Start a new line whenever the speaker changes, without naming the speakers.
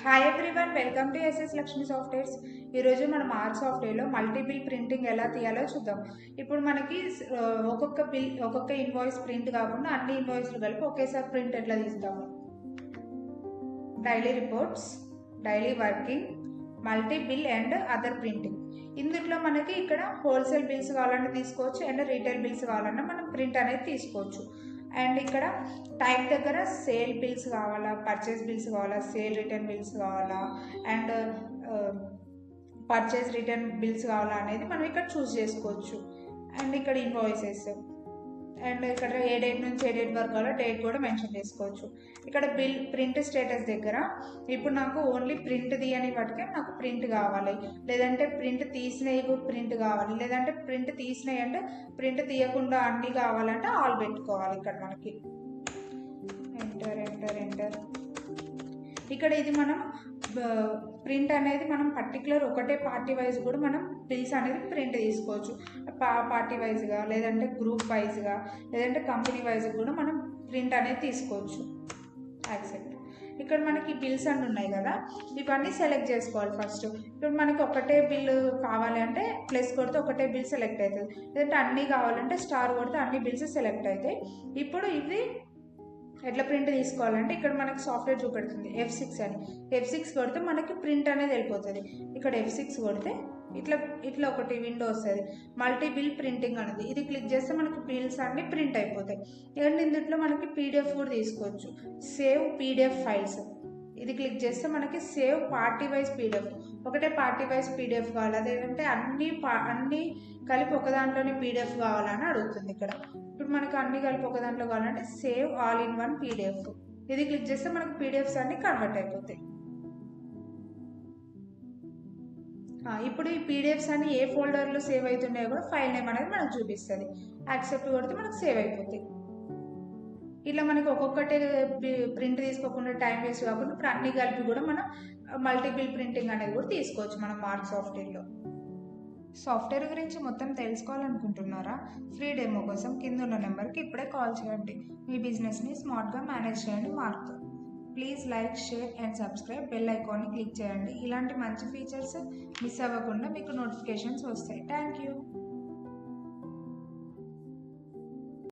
Hi everyone, welcome to SS Lakshmi softwares. ఈరోజు మనం are సాఫ్ట్వేర్లో మల్టీబిల్ ప్రింటింగ్ ఎలా తీయాలో చూద్దాం. ఇప్పుడు మనకి ఒక్కొక్క ఇన్వాయిస్ ప్రింట్ కాకుండా అన్ని ఇన్వాయిస్లు కలిపి ఒకేసారి ప్రింట్ ఎట్లా తీస్తాము. Daily reports, daily working, multi bill and other printing. ఇందులో మనకి ఇక్కడ హోల్సేల్ బిల్స్ కావాలన్నా తీసుకోవచ్చు అండ్ రీటైల్ బిల్స్ కావాలన్నా మనం ప్రింట్ అనేది తీసుకోవచ్చు. అండ్ ఇక్కడ టైప్ దగ్గర సేల్ బిల్స్ కావాలా, పర్చేస్ బిల్స్ కావాలా, సేల్ రిటర్న్ బిల్స్ కావాలా అండ్ పర్చేస్ రిటర్న్ బిల్స్ కావాలా అనేది మనం ఇక్కడ చూస్ చేసుకోవచ్చు. అండ్ ఇక్కడ ఇన్వాయిసెస్ అండ్ ఇక్కడ ఏ డేట్ నుంచి ఏ డేట్ వరకు కావాలో డేట్ కూడా మెన్షన్ చేసుకోవచ్చు. ఇక్కడ బిల్ ప్రింట్ స్టేటస్ దగ్గర ఇప్పుడు నాకు ఓన్లీ ప్రింట్ తీయని వాటికే నాకు ప్రింట్ కావాలి, లేదంటే ప్రింట్ తీసినవి ప్రింట్ కావాలి, లేదంటే ప్రింట్ తీసినవి అంటే ప్రింట్ తీయకుండా అన్నీ కావాలంటే ఆల్ పెట్టుకోవాలి. ఇక్కడ మనకి ఎంటర్ ఎంటర్ ఎంటర్. ఇక్కడ ఇది మనం ప్రింట్ అనేది మనం పర్టికులర్ ఒకటే పార్టీ వైజ్ కూడా మనం బిల్స్ అనేది ప్రింట్ తీసుకోవచ్చు. పార్టీ వైజ్గా, లేదంటే గ్రూప్ వైజ్గా, లేదంటే కంపెనీ వైజ్గా కూడా మనం ప్రింట్ అనేది తీసుకోవచ్చు. యాక్సెప్ట్. ఇక్కడ మనకి బిల్స్ అన్నీ ఉన్నాయి కదా, ఇవన్నీ సెలెక్ట్ చేసుకోవాలి. ఫస్ట్ ఇప్పుడు మనకి ఒకటే బిల్ కావాలి అంటే ప్లస్ కొడితే ఒకటే బిల్ సెలెక్ట్ అవుతుంది, లేదంటే అన్నీ కావాలంటే స్టార్ కొడితే అన్ని బిల్స్ సెలెక్ట్ అవుతాయి. ఇప్పుడు ఇది ఎట్లా ప్రింట్ తీసుకోవాలంటే ఇక్కడ మనకి సాఫ్ట్వేర్ చూపెడుతుంది F6 అని. F6 కొడితే మనకి ప్రింట్ అనేది వెళ్ళిపోతుంది. ఇక్కడ F6 కొడితే ఇట్లా ఒకటి విండో వస్తుంది, మల్టీ బిల్ ప్రింటింగ్ అనేది. ఇది క్లిక్ చేస్తే మనకి బిల్స్ అన్ని ప్రింట్ అయిపోతాయి. అండ్ ఇందులో మనకి PDF కూడా తీసుకోవచ్చు. సేవ్ PDF ఫైల్స్, ఇది క్లిక్ చేస్తే మనకి సేవ్ పార్టీ వైజ్ PDF, ఒకటే పార్టీ వైజ్ PDF కావాలి, అదేంటంటే అన్ని కలిపి ఒక దాంట్లోనే PDF కావాలని అడుగుతుంది. ఇక్కడ ఇప్పుడు మనకి అన్ని కలిపి ఒక దాంట్లో కావాలంటే save all in one PDF, ఇది క్లిక్ చేస్తే మనకి PDFs అన్ని కన్వర్ట్ అయిపోతాయి. ఇప్పుడు ఈ PDFs అన్ని ఏ ఫోల్డర్లో సేవ్ అవుతున్నాయో కూడా ఫైల్ నేమ్ అనేది మనకు చూపిస్తుంది. యాక్సెప్ట్ కొడితే మనకు సేవ్ అయిపోతాయి. ఇట్లా మనకి ఒక్కొక్కటి ప్రింట్ తీసుకోకుండా టైం వేస్ట్ కాకుండా ఇప్పుడు అన్ని కలిపి కూడా మనం మల్టీబిల్ ప్రింటింగ్ అనేది కూడా తీసుకోవచ్చు మనం మార్క్ సాఫ్ట్వేర్లో. సాఫ్ట్వేర్ గురించి మొత్తం తెలుసుకోవాలనుకుంటున్నారా? ఫ్రీ డెమో కోసం కింద ఉన్న నెంబర్కి ఇప్పుడే కాల్ చేయండి. మీ బిజినెస్ని స్మార్ట్గా మేనేజ్ చేయండి మార్క్తో. Please like, share and subscribe. Bell ఐకాన్ని క్లిక్ చేయండి. ఇలాంటి మంచి ఫీచర్స్ మిస్ అవ్వకుండా మీకు నోటిఫికేషన్స్ వస్తాయి. Thank you.